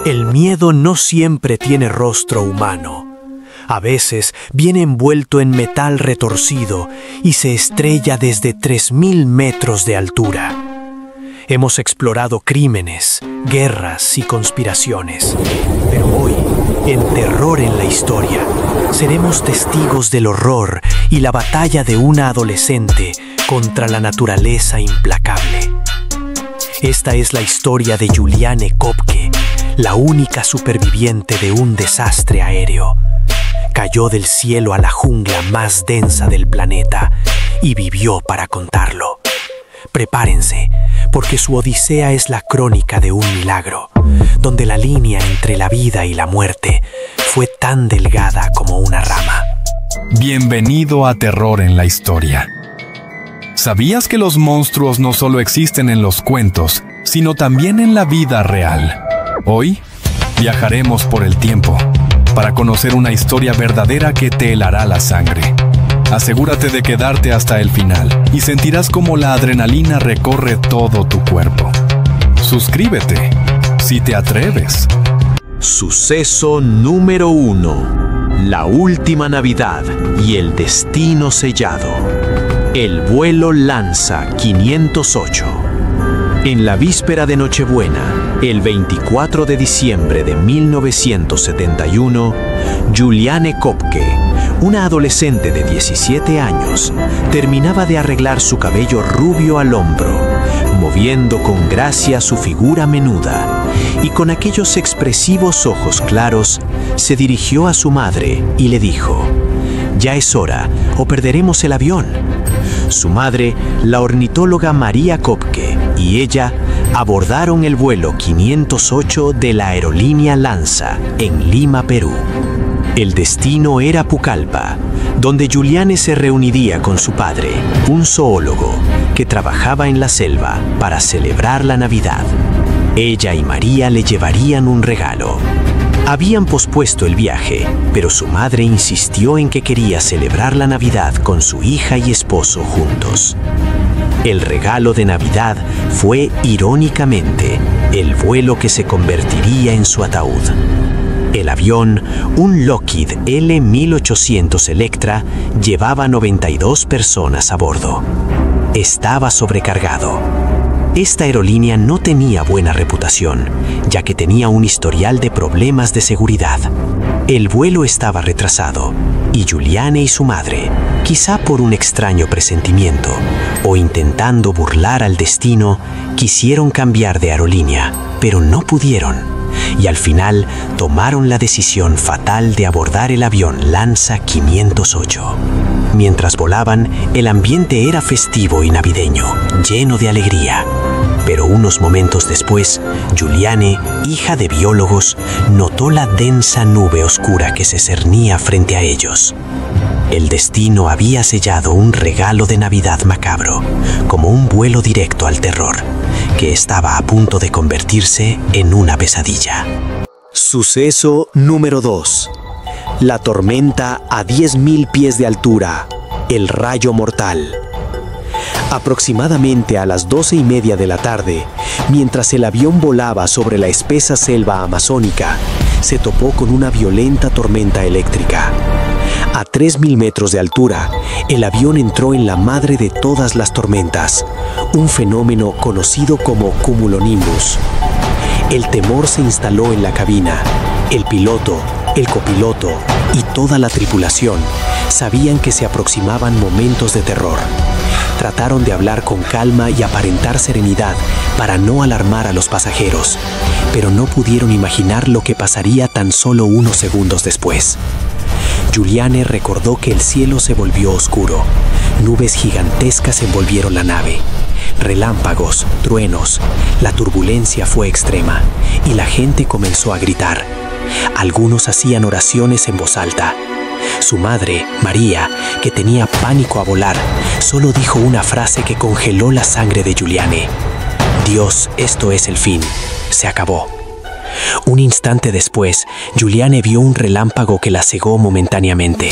El miedo no siempre tiene rostro humano. A veces viene envuelto en metal retorcido y se estrella desde 3000 metros de altura. Hemos explorado crímenes, guerras y conspiraciones, pero hoy, en Terror en la Historia, seremos testigos del horror y la batalla de una adolescente contra la naturaleza implacable. Esta es la historia de Juliane Koepke, la única superviviente de un desastre aéreo. Cayó del cielo a la jungla más densa del planeta y vivió para contarlo. Prepárense, porque su odisea es la crónica de un milagro, donde la línea entre la vida y la muerte fue tan delgada como una rama. Bienvenido a Terror en la Historia. ¿Sabías que los monstruos no solo existen en los cuentos, sino también en la vida real? Hoy viajaremos por el tiempo para conocer una historia verdadera que te helará la sangre. Asegúrate de quedarte hasta el final y sentirás cómo la adrenalina recorre todo tu cuerpo. Suscríbete, si te atreves. Suceso número 1. La última Navidad y el destino sellado. El vuelo Lanza 508. En la víspera de Nochebuena, el 24 de diciembre de 1971, Juliane Koepke, una adolescente de 17 años, terminaba de arreglar su cabello rubio al hombro, moviendo con gracia su figura menuda, y con aquellos expresivos ojos claros, se dirigió a su madre y le dijo: «Ya es hora, o perderemos el avión». Su madre, la ornitóloga María Koepke, y ella abordaron el vuelo 508 de la aerolínea Lanza en Lima, Perú. El destino era Pucallpa, donde Juliane se reuniría con su padre, un zoólogo que trabajaba en la selva para celebrar la Navidad. Ella y María le llevarían un regalo. Habían pospuesto el viaje, pero su madre insistió en que quería celebrar la Navidad con su hija y esposo juntos. El regalo de Navidad fue, irónicamente, el vuelo que se convertiría en su ataúd. El avión, un Lockheed L-1800 Electra, llevaba 92 personas a bordo. Estaba sobrecargado. Esta aerolínea no tenía buena reputación, ya que tenía un historial de problemas de seguridad. El vuelo estaba retrasado, y Juliane y su madre, quizá por un extraño presentimiento o intentando burlar al destino, quisieron cambiar de aerolínea, pero no pudieron, y al final tomaron la decisión fatal de abordar el avión Lanza 508. Mientras volaban, el ambiente era festivo y navideño, lleno de alegría. Pero unos momentos después, Juliane, hija de biólogos, notó la densa nube oscura que se cernía frente a ellos. El destino había sellado un regalo de Navidad macabro, como un vuelo directo al terror, que estaba a punto de convertirse en una pesadilla. Suceso número 2. La tormenta a 10.000 pies de altura. El rayo mortal. Aproximadamente a las 12:30 de la tarde, mientras el avión volaba sobre la espesa selva amazónica, se topó con una violenta tormenta eléctrica. A 3.000 metros de altura, el avión entró en la madre de todas las tormentas, un fenómeno conocido como cumulonimbus. El temor se instaló en la cabina. El piloto, el copiloto y toda la tripulación sabían que se aproximaban momentos de terror. Trataron de hablar con calma y aparentar serenidad para no alarmar a los pasajeros, pero no pudieron imaginar lo que pasaría tan solo unos segundos después. Juliane recordó que el cielo se volvió oscuro. Nubes gigantescas envolvieron la nave. Relámpagos, truenos, la turbulencia fue extrema y la gente comenzó a gritar. Algunos hacían oraciones en voz alta. Su madre, María, que tenía pánico a volar, solo dijo una frase que congeló la sangre de Juliane: «Dios, esto es el fin. Se acabó». Un instante después, Juliane vio un relámpago que la cegó momentáneamente.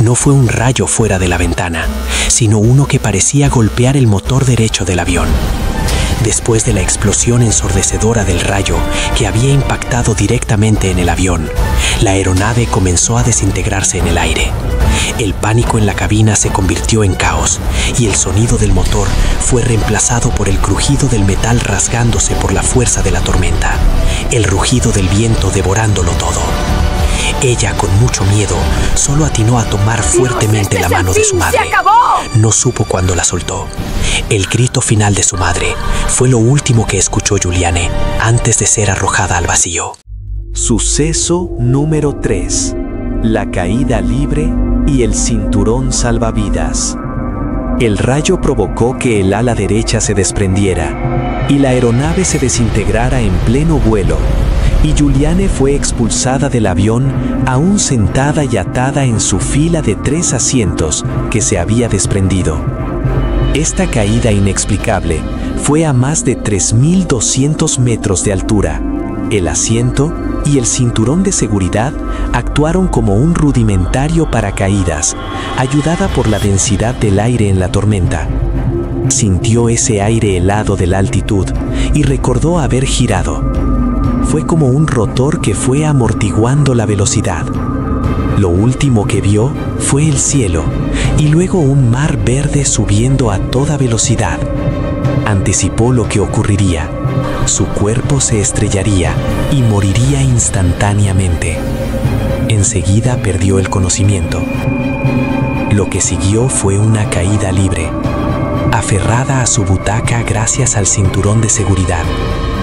No fue un rayo fuera de la ventana, sino uno que parecía golpear el motor derecho del avión. Después de la explosión ensordecedora del rayo que había impactado directamente en el avión, la aeronave comenzó a desintegrarse en el aire. El pánico en la cabina se convirtió en caos y el sonido del motor fue reemplazado por el crujido del metal rasgándose por la fuerza de la tormenta, el rugido del viento devorándolo todo. Ella, con mucho miedo, solo atinó a tomar fuertemente la mano de su madre. No supo cuándo la soltó. El grito final de su madre fue lo último que escuchó Giuliane antes de ser arrojada al vacío. Suceso número 3. La caída libre y el cinturón salvavidas. El rayo provocó que el ala derecha se desprendiera y la aeronave se desintegrara en pleno vuelo, y Giuliane fue expulsada del avión aún sentada y atada en su fila de 3 asientos que se había desprendido. Esta caída inexplicable fue a más de 3.200 metros de altura. El asiento y el cinturón de seguridad actuaron como un rudimentario paracaídas, ayudada por la densidad del aire en la tormenta. Sintió ese aire helado de la altitud y recordó haber girado. Fue como un rotor que fue amortiguando la velocidad. Lo último que vio fue el cielo y luego un mar verde subiendo a toda velocidad. Anticipó lo que ocurriría. Su cuerpo se estrellaría y moriría instantáneamente. Enseguida perdió el conocimiento. Lo que siguió fue una caída libre, aferrada a su butaca gracias al cinturón de seguridad,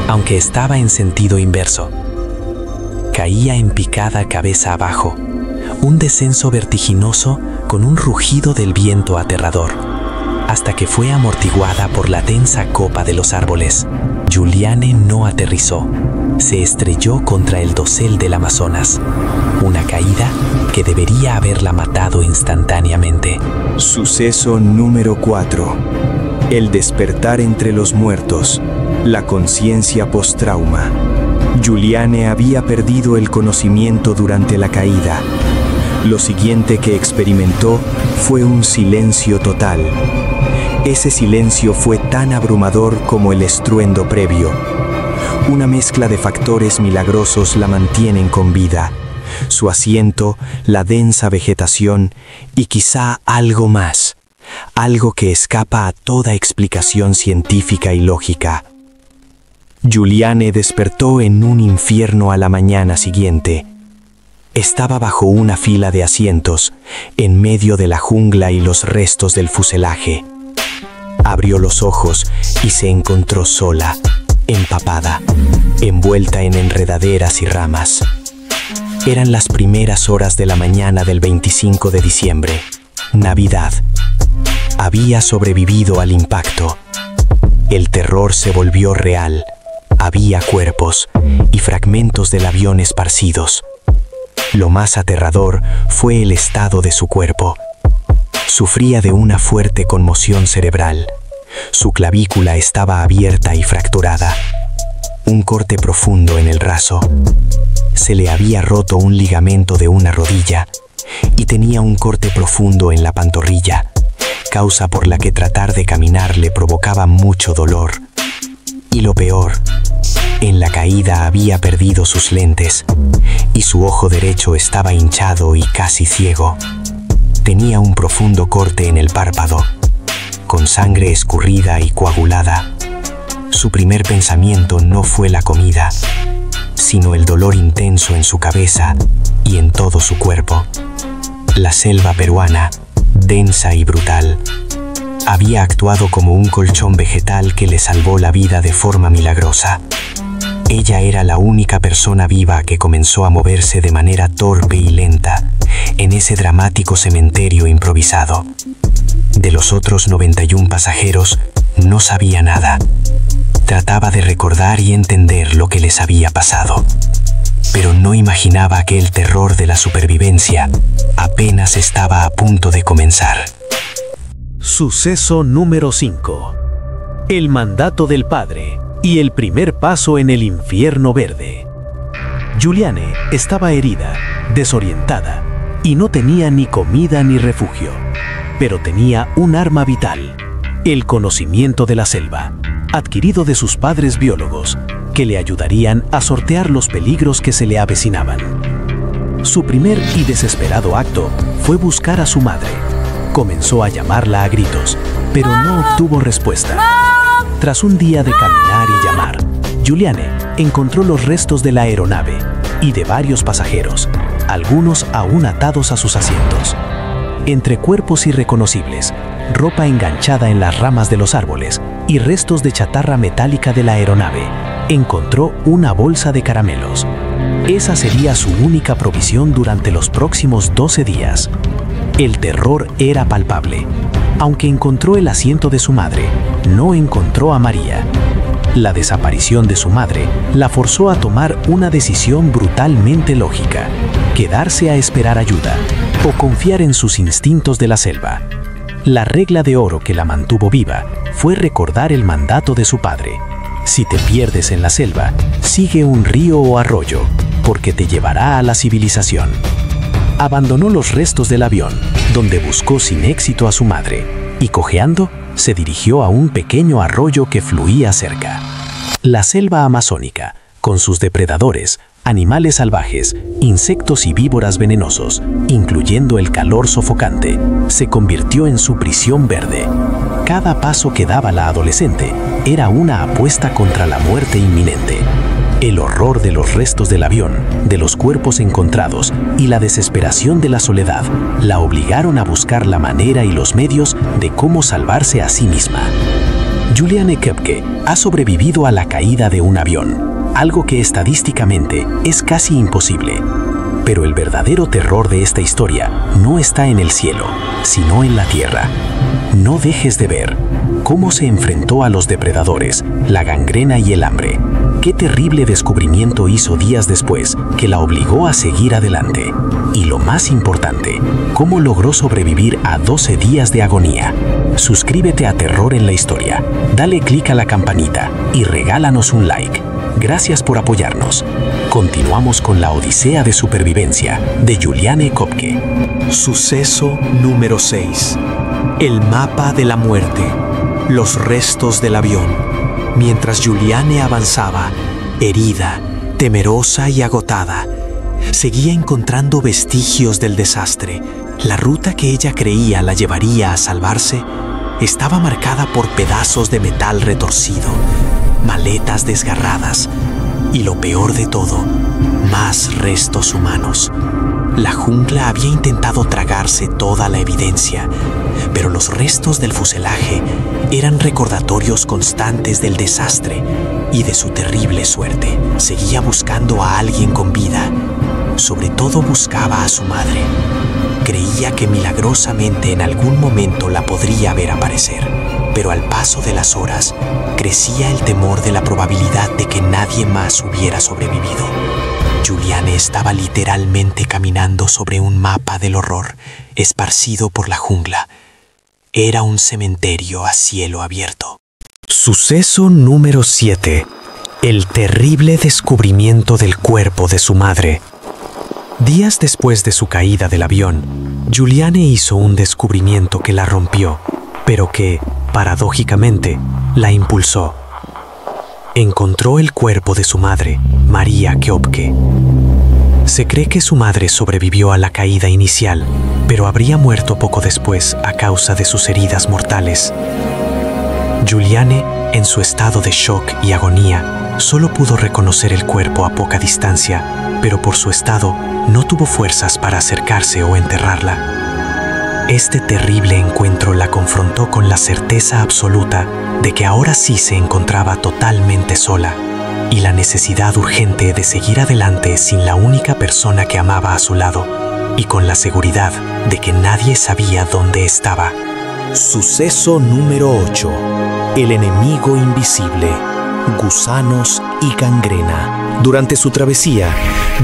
aunque estaba en sentido inverso. Caía en picada cabeza abajo, un descenso vertiginoso con un rugido del viento aterrador, hasta que fue amortiguada por la densa copa de los árboles. Giuliane no aterrizó, se estrelló contra el dosel del Amazonas, una caída que debería haberla matado instantáneamente. Suceso número 4. El despertar entre los muertos, la conciencia post-trauma. Giuliane había perdido el conocimiento durante la caída. Lo siguiente que experimentó fue un silencio total. Ese silencio fue tan abrumador como el estruendo previo. Una mezcla de factores milagrosos la mantienen con vida. Su asiento, la densa vegetación y quizá algo más. Algo que escapa a toda explicación científica y lógica. Giuliane despertó en un infierno a la mañana siguiente. Estaba bajo una fila de asientos, en medio de la jungla y los restos del fuselaje. Abrió los ojos y se encontró sola, empapada, envuelta en enredaderas y ramas. Eran las primeras horas de la mañana del 25 de diciembre, Navidad. Había sobrevivido al impacto. El terror se volvió real. Había cuerpos y fragmentos del avión esparcidos. Lo más aterrador fue el estado de su cuerpo. Sufría de una fuerte conmoción cerebral. Su clavícula estaba abierta y fracturada. Un corte profundo en el raso. Se le había roto un ligamento de una rodilla y tenía un corte profundo en la pantorrilla, causa por la que tratar de caminar le provocaba mucho dolor. Y lo peor, en la caída había perdido sus lentes y su ojo derecho estaba hinchado y casi ciego. Tenía un profundo corte en el párpado, con sangre escurrida y coagulada. Su primer pensamiento no fue la comida, sino el dolor intenso en su cabeza y en todo su cuerpo. La selva peruana, densa y brutal, había actuado como un colchón vegetal que le salvó la vida de forma milagrosa. Ella era la única persona viva que comenzó a moverse de manera torpe y lenta en ese dramático cementerio improvisado. De los otros 91 pasajeros no sabía nada. Trataba de recordar y entender lo que les había pasado, pero no imaginaba que el terror de la supervivencia apenas estaba a punto de comenzar. Suceso número 5. El mandato del padre y el primer paso en el infierno verde. Giuliane estaba herida, desorientada y no tenía ni comida ni refugio, pero tenía un arma vital, el conocimiento de la selva. adquirido de sus padres biólogos, que le ayudarían a sortear los peligros que se le avecinaban. Su primer y desesperado acto fue buscar a su madre. Comenzó a llamarla a gritos, pero no obtuvo respuesta. Tras un día de caminar y llamar, Juliane encontró los restos de la aeronave y de varios pasajeros, algunos aún atados a sus asientos. Entre cuerpos irreconocibles, ropa enganchada en las ramas de los árboles y restos de chatarra metálica de la aeronave, encontró una bolsa de caramelos. Esa sería su única provisión durante los próximos 12 días. El terror era palpable. Aunque encontró el asiento de su madre, no encontró a María. La desaparición de su madre la forzó a tomar una decisión brutalmente lógica: quedarse a esperar ayuda o confiar en sus instintos de la selva. La regla de oro que la mantuvo viva fue recordar el mandato de su padre: si te pierdes en la selva, sigue un río o arroyo, porque te llevará a la civilización. Abandonó los restos del avión, donde buscó sin éxito a su madre, y cojeando, se dirigió a un pequeño arroyo que fluía cerca. La selva amazónica, con sus depredadores, animales salvajes, insectos y víboras venenosos, incluyendo el calor sofocante, se convirtió en su prisión verde. Cada paso que daba la adolescente era una apuesta contra la muerte inminente. El horror de los restos del avión, de los cuerpos encontrados y la desesperación de la soledad la obligaron a buscar la manera y los medios de cómo salvarse a sí misma. Juliane Koepke ha sobrevivido a la caída de un avión, algo que estadísticamente es casi imposible. Pero el verdadero terror de esta historia no está en el cielo, sino en la tierra. No dejes de ver cómo se enfrentó a los depredadores, la gangrena y el hambre. Qué terrible descubrimiento hizo días después que la obligó a seguir adelante. Y lo más importante, cómo logró sobrevivir a 12 días de agonía. Suscríbete a Terror en la Historia, dale clic a la campanita y regálanos un like. Gracias por apoyarnos. Continuamos con la odisea de supervivencia de Juliane Koepke. Suceso número 6. El mapa de la muerte. Los restos del avión. Mientras Juliane avanzaba, herida, temerosa y agotada, seguía encontrando vestigios del desastre. La ruta que ella creía la llevaría a salvarse estaba marcada por pedazos de metal retorcido, maletas desgarradas y, lo peor de todo, más restos humanos. La jungla había intentado tragarse toda la evidencia, pero los restos del fuselaje eran recordatorios constantes del desastre y de su terrible suerte. Seguía buscando a alguien con vida. Sobre todo buscaba a su madre. Creía que milagrosamente en algún momento la podría ver aparecer. Pero al paso de las horas, crecía el temor de la probabilidad de que nadie más hubiera sobrevivido. Juliane estaba literalmente caminando sobre un mapa del horror, esparcido por la jungla. Era un cementerio a cielo abierto. Suceso número 7. El terrible descubrimiento del cuerpo de su madre. Días después de su caída del avión, Juliane hizo un descubrimiento que la rompió, pero que, paradójicamente, la impulsó. Encontró el cuerpo de su madre, María Koepke. Se cree que su madre sobrevivió a la caída inicial, pero habría muerto poco después a causa de sus heridas mortales. Juliane, en su estado de shock y agonía, solo pudo reconocer el cuerpo a poca distancia, pero por su estado no tuvo fuerzas para acercarse o enterrarla. Este terrible encuentro la confrontó con la certeza absoluta de que ahora sí se encontraba totalmente sola y la necesidad urgente de seguir adelante sin la única persona que amaba a su lado y con la seguridad de que nadie sabía dónde estaba. Suceso número 8. El enemigo invisible. Gusanos y gangrena. Durante su travesía,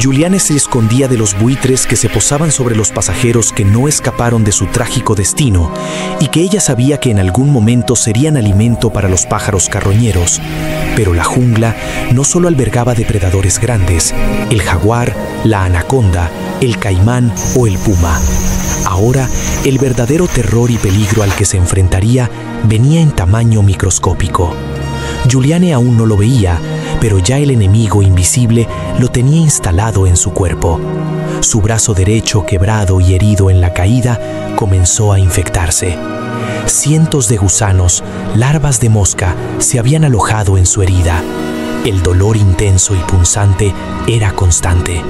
Juliane se escondía de los buitres que se posaban sobre los pasajeros que no escaparon de su trágico destino y que ella sabía que en algún momento serían alimento para los pájaros carroñeros. Pero la jungla no solo albergaba depredadores grandes, el jaguar, la anaconda, el caimán o el puma. Ahora, el verdadero terror y peligro al que se enfrentaría venía en tamaño microscópico. Giuliane aún no lo veía, pero ya el enemigo invisible lo tenía instalado en su cuerpo. Su brazo derecho, quebrado y herido en la caída, comenzó a infectarse. Cientos de gusanos, larvas de mosca, se habían alojado en su herida. El dolor intenso y punzante era constante,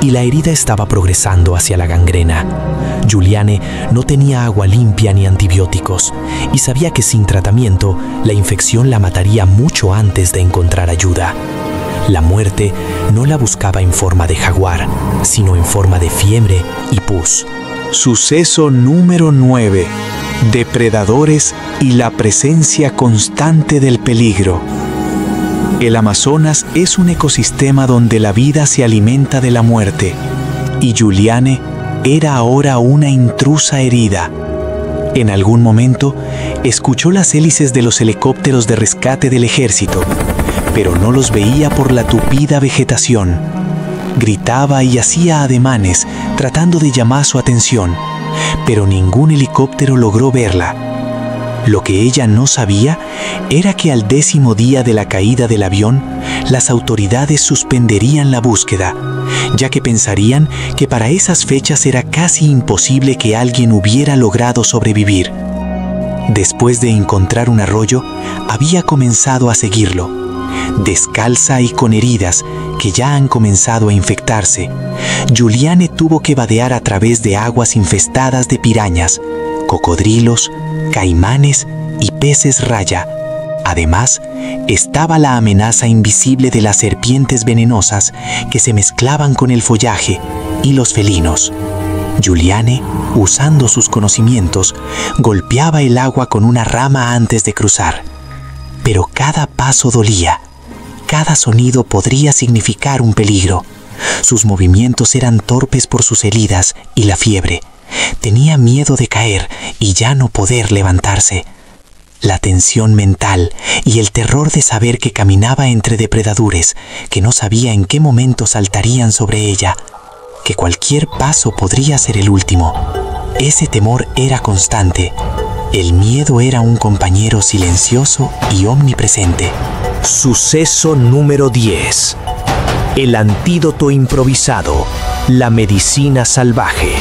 y la herida estaba progresando hacia la gangrena. Giuliane no tenía agua limpia ni antibióticos, y sabía que sin tratamiento, la infección la mataría mucho antes de encontrar ayuda. La muerte no la buscaba en forma de jaguar, sino en forma de fiebre y pus. Suceso número 9. Depredadores y la presencia constante del peligro. El Amazonas es un ecosistema donde la vida se alimenta de la muerte, y Giuliane era ahora una intrusa herida. En algún momento, escuchó las hélices de los helicópteros de rescate del ejército, pero no los veía por la tupida vegetación. Gritaba y hacía ademanes, tratando de llamar su atención, pero ningún helicóptero logró verla. Lo que ella no sabía era que al 10º día de la caída del avión, las autoridades suspenderían la búsqueda, ya que pensarían que para esas fechas era casi imposible que alguien hubiera logrado sobrevivir. Después de encontrar un arroyo, había comenzado a seguirlo. Descalza y con heridas que ya han comenzado a infectarse, Giuliane tuvo que vadear a través de aguas infestadas de pirañas, cocodrilos, caimanes y peces raya. Además, estaba la amenaza invisible de las serpientes venenosas que se mezclaban con el follaje y los felinos. Giuliane, usando sus conocimientos, golpeaba el agua con una rama antes de cruzar. Pero cada paso dolía. Cada sonido podría significar un peligro. Sus movimientos eran torpes por sus heridas y la fiebre. Tenía miedo de caer y ya no poder levantarse. La tensión mental y el terror de saber que caminaba entre depredadores, que no sabía en qué momento saltarían sobre ella, que cualquier paso podría ser el último. Ese temor era constante. El miedo era un compañero silencioso y omnipresente. Suceso número 10. El antídoto improvisado, la medicina salvaje.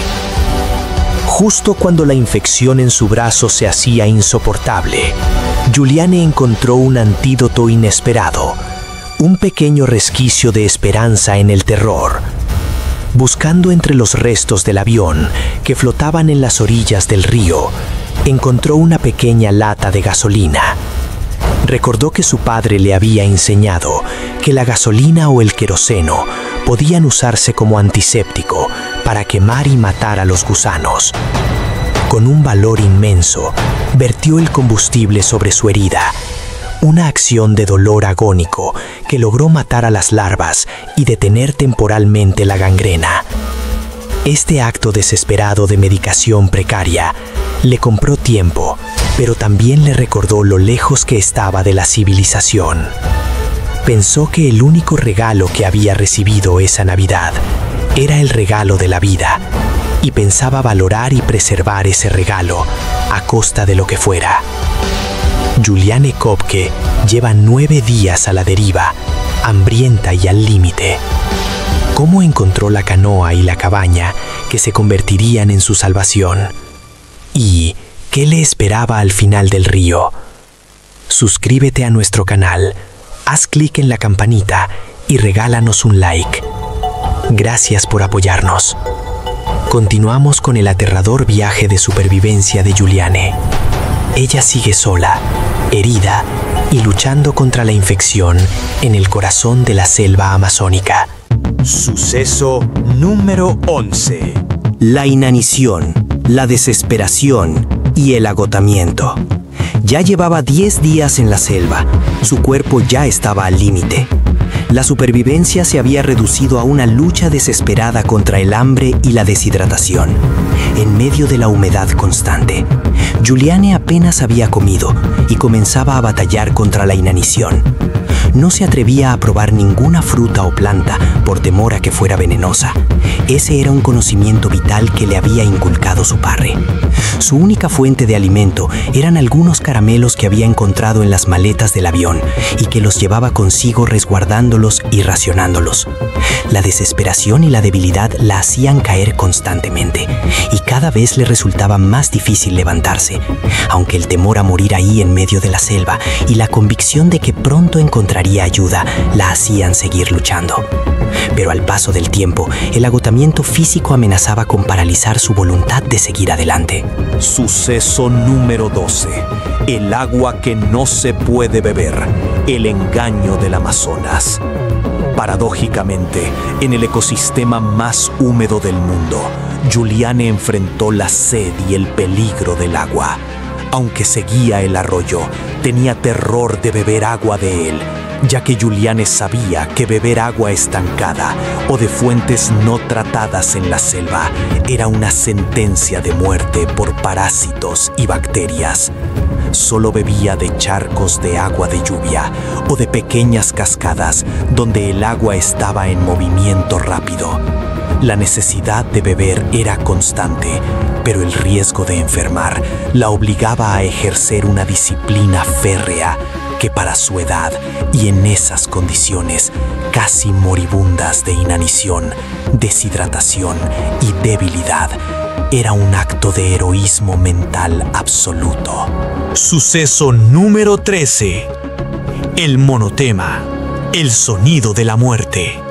Justo cuando la infección en su brazo se hacía insoportable, Giuliane encontró un antídoto inesperado, un pequeño resquicio de esperanza en el terror. Buscando entre los restos del avión que flotaban en las orillas del río, encontró una pequeña lata de gasolina. Recordó que su padre le había enseñado que la gasolina o el queroseno podían usarse como antiséptico para quemar y matar a los gusanos. Con un valor inmenso, vertió el combustible sobre su herida, una acción de dolor agónico que logró matar a las larvas y detener temporalmente la gangrena. Este acto desesperado de medicación precaria le compró tiempo, pero también le recordó lo lejos que estaba de la civilización. Pensó que el único regalo que había recibido esa Navidad era el regalo de la vida, y pensaba valorar y preservar ese regalo a costa de lo que fuera. Giuliane Kopke lleva 9 días a la deriva, hambrienta y al límite. ¿Cómo encontró la canoa y la cabaña que se convertirían en su salvación? ¿Y qué le esperaba al final del río? Suscríbete a nuestro canal, haz clic en la campanita y regálanos un like. Gracias por apoyarnos. Continuamos con el aterrador viaje de supervivencia de Giuliane. Ella sigue sola, herida y luchando contra la infección en el corazón de la selva amazónica. Suceso número 11. La inanición, la desesperación y el agotamiento. Ya llevaba 10 días en la selva. Su cuerpo ya estaba al límite. La supervivencia se había reducido a una lucha desesperada contra el hambre y la deshidratación, en medio de la humedad constante. Giuliane apenas había comido y comenzaba a batallar contra la inanición. No se atrevía a probar ninguna fruta o planta por temor a que fuera venenosa. Ese era un conocimiento vital que le había inculcado su padre. Su única fuente de alimento eran algunos caramelos que había encontrado en las maletas del avión y que los llevaba consigo resguardándolos y racionándolos. La desesperación y la debilidad la hacían caer constantemente y cada vez le resultaba más difícil levantarse, aunque el temor a morir ahí en medio de la selva y la convicción de que pronto encontraría ayuda la hacían seguir luchando. Pero al paso del tiempo, el agotamiento físico amenazaba con paralizar su voluntad de seguir adelante. Suceso número 12. El agua que no se puede beber. El engaño del Amazonas. Paradójicamente, en el ecosistema más húmedo del mundo, Giuliane enfrentó la sed y el peligro del agua. Aunque seguía el arroyo, tenía terror de beber agua de él, ya que Giuliane sabía que beber agua estancada o de fuentes no tratadas en la selva era una sentencia de muerte por parásitos y bacterias. Solo bebía de charcos de agua de lluvia o de pequeñas cascadas donde el agua estaba en movimiento rápido. La necesidad de beber era constante, pero el riesgo de enfermar la obligaba a ejercer una disciplina férrea que para su edad y en esas condiciones casi moribundas de inanición, deshidratación y debilidad, era un acto de heroísmo mental absoluto. Suceso número 13. El monotema, el sonido de la muerte.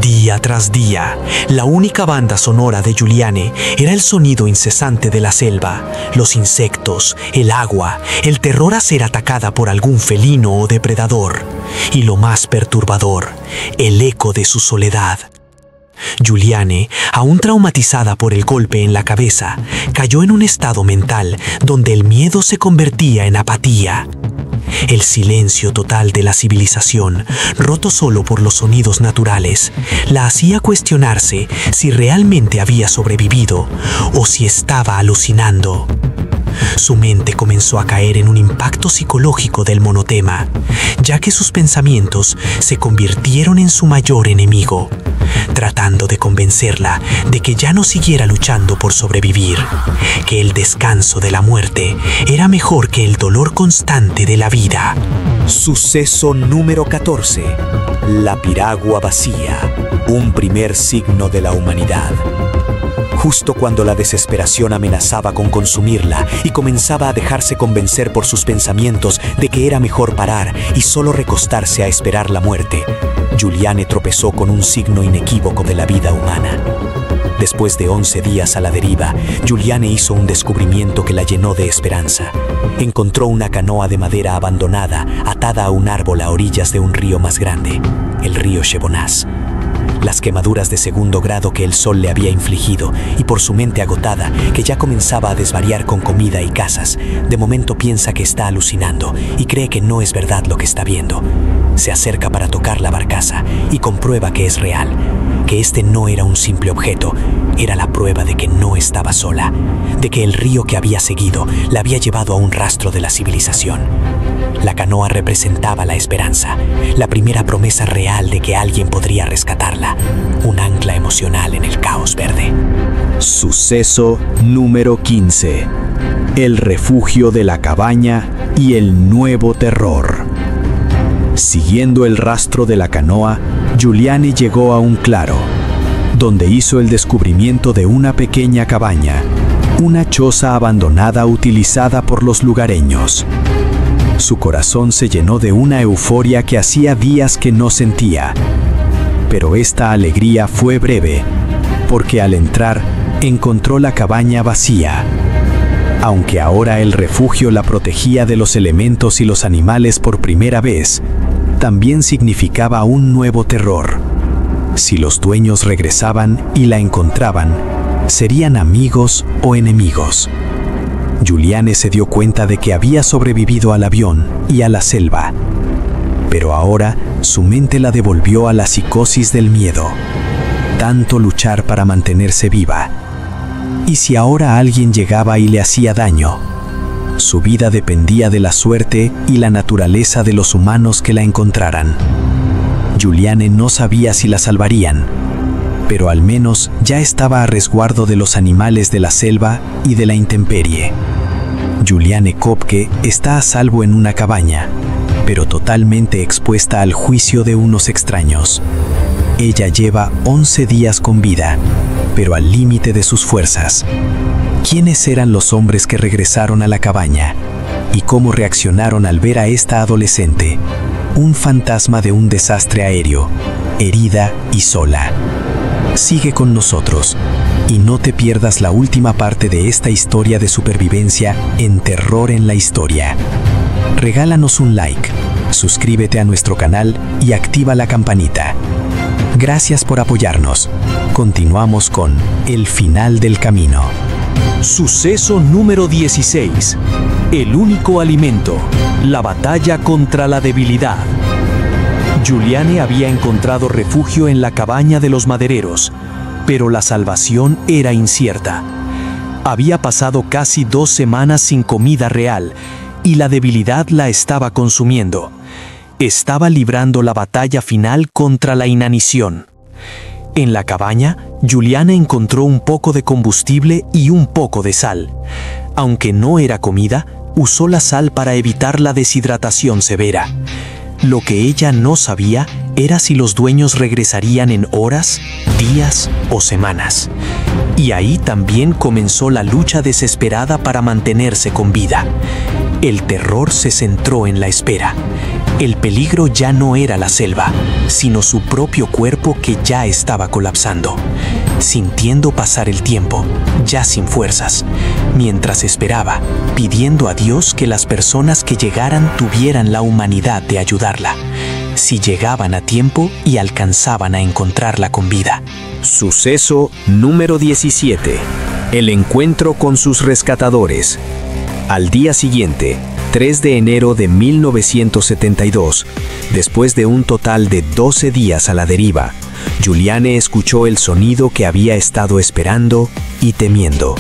Día tras día, la única banda sonora de Giuliane era el sonido incesante de la selva, los insectos, el agua, el terror a ser atacada por algún felino o depredador, y lo más perturbador, el eco de su soledad. Giuliane, aún traumatizada por el golpe en la cabeza, cayó en un estado mental donde el miedo se convertía en apatía. El silencio total de la civilización, roto solo por los sonidos naturales, la hacía cuestionarse si realmente había sobrevivido o si estaba alucinando. Su mente comenzó a caer en un impacto psicológico del monotema, ya que sus pensamientos se convirtieron en su mayor enemigo, tratando de convencerla de que ya no siguiera luchando por sobrevivir, que el descanso de la muerte era mejor que el dolor constante de la vida. Suceso número 14. La piragua vacía, un primer signo de la humanidad. Justo cuando la desesperación amenazaba con consumirla y comenzaba a dejarse convencer por sus pensamientos de que era mejor parar y solo recostarse a esperar la muerte, Giuliane tropezó con un signo inequívoco de la vida humana. Después de 11 días a la deriva, Giuliane hizo un descubrimiento que la llenó de esperanza. Encontró una canoa de madera abandonada, atada a un árbol a orillas de un río más grande, el río Chebonaz. Las quemaduras de segundo grado que el sol le había infligido y por su mente agotada, que ya comenzaba a desvariar con comida y casas, de momento piensa que está alucinando y cree que no es verdad lo que está viendo. Se acerca para tocar la barcaza y comprueba que es real, que este no era un simple objeto, era la prueba de que no estaba sola, de que el río que había seguido la había llevado a un rastro de la civilización. La canoa representaba la esperanza, la primera promesa real de que alguien podría rescatarla, un ancla emocional en el caos verde. Suceso número 15. El refugio de la cabaña y el nuevo terror. Siguiendo el rastro de la canoa, Giuliane llegó a un claro, donde hizo el descubrimiento de una pequeña cabaña, una choza abandonada utilizada por los lugareños. Su corazón se llenó de una euforia que hacía días que no sentía. Pero esta alegría fue breve, porque al entrar encontró la cabaña vacía. Aunque ahora el refugio la protegía de los elementos y los animales por primera vez, también significaba un nuevo terror. Si los dueños regresaban y la encontraban, ¿serían amigos o enemigos? Giuliane se dio cuenta de que había sobrevivido al avión y a la selva, pero ahora Su mente la devolvió a la psicosis del miedo. Tanto luchar para mantenerse viva. ¿Y si ahora alguien llegaba y le hacía daño? Su vida dependía de la suerte y la naturaleza de los humanos que la encontraran. Juliane no sabía si la salvarían, pero al menos ya estaba a resguardo de los animales de la selva y de la intemperie. Juliane Koepke está a salvo en una cabaña, pero totalmente expuesta al juicio de unos extraños. Ella lleva 11 días con vida, pero al límite de sus fuerzas. ¿Quiénes eran los hombres que regresaron a la cabaña? ¿Y cómo reaccionaron al ver a esta adolescente? Un fantasma de un desastre aéreo, herida y sola. Sigue con nosotros y no te pierdas la última parte de esta historia de supervivencia en Terror en la Historia. Regálanos un like, suscríbete a nuestro canal y activa la campanita. Gracias por apoyarnos. Continuamos con El final del camino. Suceso número 16. El único alimento. La batalla contra la debilidad. Juliane había encontrado refugio en la cabaña de los madereros, pero la salvación era incierta. Había pasado casi 2 semanas sin comida real y la debilidad la estaba consumiendo. Estaba librando la batalla final contra la inanición. En la cabaña, Juliane encontró un poco de combustible y un poco de sal. Aunque no era comida, usó la sal para evitar la deshidratación severa. Lo que ella no sabía era si los dueños regresarían en horas, días o semanas. Y ahí también comenzó la lucha desesperada para mantenerse con vida. El terror se centró en la espera. El peligro ya no era la selva, sino su propio cuerpo que ya estaba colapsando, sintiendo pasar el tiempo, ya sin fuerzas, mientras esperaba, pidiendo a Dios que las personas que llegaran tuvieran la humanidad de ayudarla, si llegaban a tiempo y alcanzaban a encontrarla con vida. Suceso número 17. El encuentro con sus rescatadores. Al día siguiente, 3 de enero de 1972, después de un total de 12 días a la deriva, Juliane escuchó el sonido que había estado esperando y temiendo.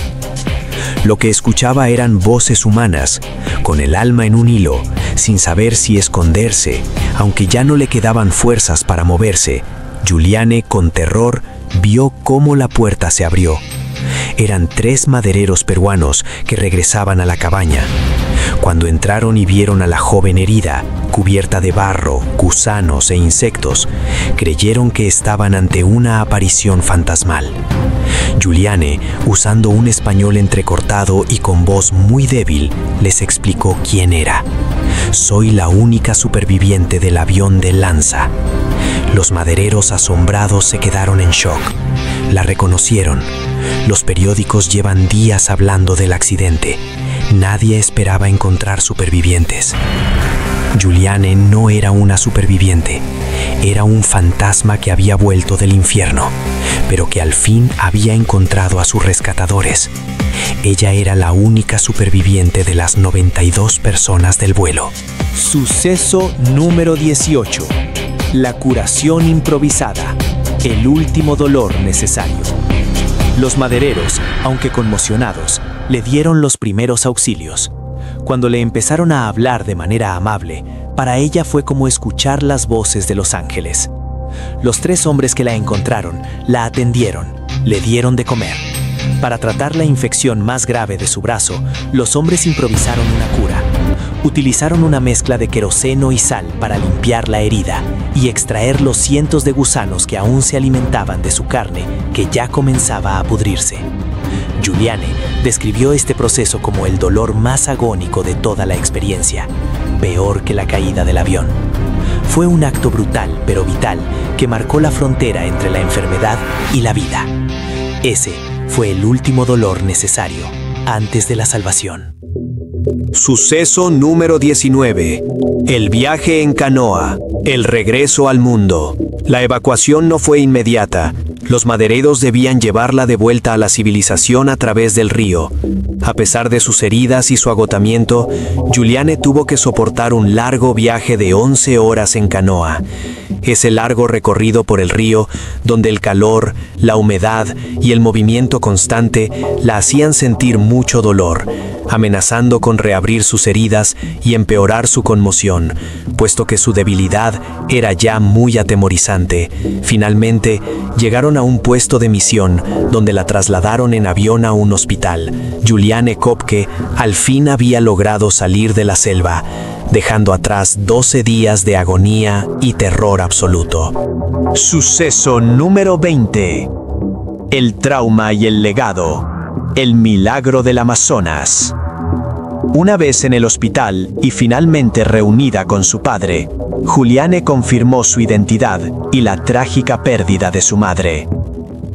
Lo que escuchaba eran voces humanas, con el alma en un hilo, sin saber si esconderse, aunque ya no le quedaban fuerzas para moverse. Juliane, con terror, vio cómo la puerta se abrió. Eran 3 madereros peruanos que regresaban a la cabaña. Cuando entraron y vieron a la joven herida, cubierta de barro, gusanos e insectos, creyeron que estaban ante una aparición fantasmal. Juliane, usando un español entrecortado y con voz muy débil, les explicó quién era. «Soy la única superviviente del avión de Lanza». Los madereros asombrados se quedaron en shock. La reconocieron. Los periódicos llevan días hablando del accidente. Nadie esperaba encontrar supervivientes. Juliane no era una superviviente. Era un fantasma que había vuelto del infierno, pero que al fin había encontrado a sus rescatadores. Ella era la única superviviente de las 92 personas del vuelo. Suceso número 18. La curación improvisada. El último dolor necesario. Los madereros, aunque conmocionados, le dieron los primeros auxilios. Cuando le empezaron a hablar de manera amable, para ella fue como escuchar las voces de los ángeles. Los 3 hombres que la encontraron la atendieron, le dieron de comer. Para tratar la infección más grave de su brazo, los hombres improvisaron una cura. Utilizaron una mezcla de queroseno y sal para limpiar la herida y extraer los cientos de gusanos que aún se alimentaban de su carne, que ya comenzaba a pudrirse. Juliane describió este proceso como el dolor más agónico de toda la experiencia, peor que la caída del avión. Fue un acto brutal pero vital que marcó la frontera entre la enfermedad y la vida. Ese fue el último dolor necesario antes de la salvación. Suceso número 19. El viaje en canoa. El regreso al mundo. La evacuación no fue inmediata. Los madereros debían llevarla de vuelta a la civilización a través del río. A pesar de sus heridas y su agotamiento, Juliane tuvo que soportar un largo viaje de 11 horas en canoa. Ese largo recorrido por el río, donde el calor, la humedad y el movimiento constante la hacían sentir mucho dolor, amenazando con reabrir sus heridas y empeorar su conmoción, puesto que su debilidad era ya muy atemorizante. Finalmente, llegaron a un puesto de misión, donde la trasladaron en avión a un hospital. Juliane Koepke al fin había logrado salir de la selva, dejando atrás 12 días de agonía y terror absoluto. Suceso número 20. El trauma y el legado. El milagro del Amazonas. Una vez en el hospital y finalmente reunida con su padre, Juliane confirmó su identidad y la trágica pérdida de su madre.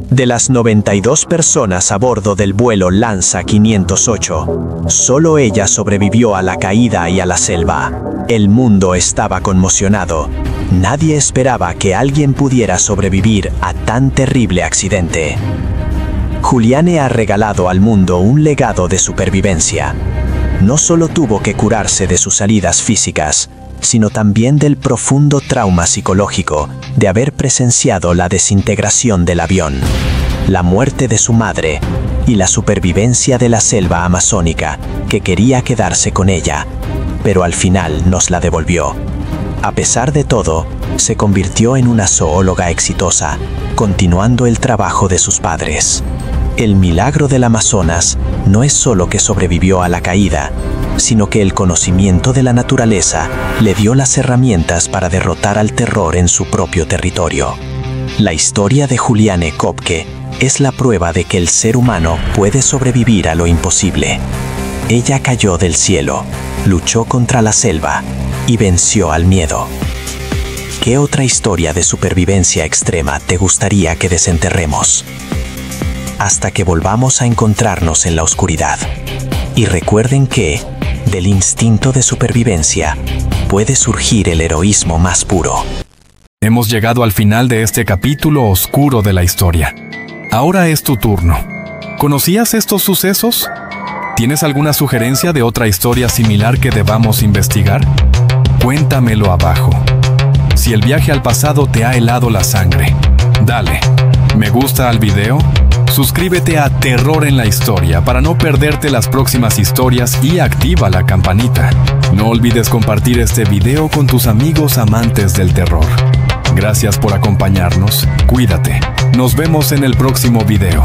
De las 92 personas a bordo del vuelo Lanza 508, solo ella sobrevivió a la caída y a la selva. El mundo estaba conmocionado. Nadie esperaba que alguien pudiera sobrevivir a tan terrible accidente. Juliane ha regalado al mundo un legado de supervivencia. No solo tuvo que curarse de sus heridas físicas, sino también del profundo trauma psicológico de haber presenciado la desintegración del avión, la muerte de su madre y la supervivencia de la selva amazónica, que quería quedarse con ella, pero al final nos la devolvió. A pesar de todo, se convirtió en una zoóloga exitosa, continuando el trabajo de sus padres. El milagro del Amazonas no es solo que sobrevivió a la caída, sino que el conocimiento de la naturaleza le dio las herramientas para derrotar al terror en su propio territorio. La historia de Juliane Koepke es la prueba de que el ser humano puede sobrevivir a lo imposible. Ella cayó del cielo, luchó contra la selva y venció al miedo. ¿Qué otra historia de supervivencia extrema te gustaría que desenterremos? Hasta que volvamos a encontrarnos en la oscuridad. Y recuerden que, del instinto de supervivencia, puede surgir el heroísmo más puro. Hemos llegado al final de este capítulo oscuro de la historia. Ahora es tu turno. ¿Conocías estos sucesos? ¿Tienes alguna sugerencia de otra historia similar que debamos investigar? Cuéntamelo abajo. Si el viaje al pasado te ha helado la sangre, dale me gusta al video, suscríbete a Terror en la Historia para no perderte las próximas historias y activa la campanita. No olvides compartir este video con tus amigos amantes del terror. Gracias por acompañarnos, cuídate. Nos vemos en el próximo video.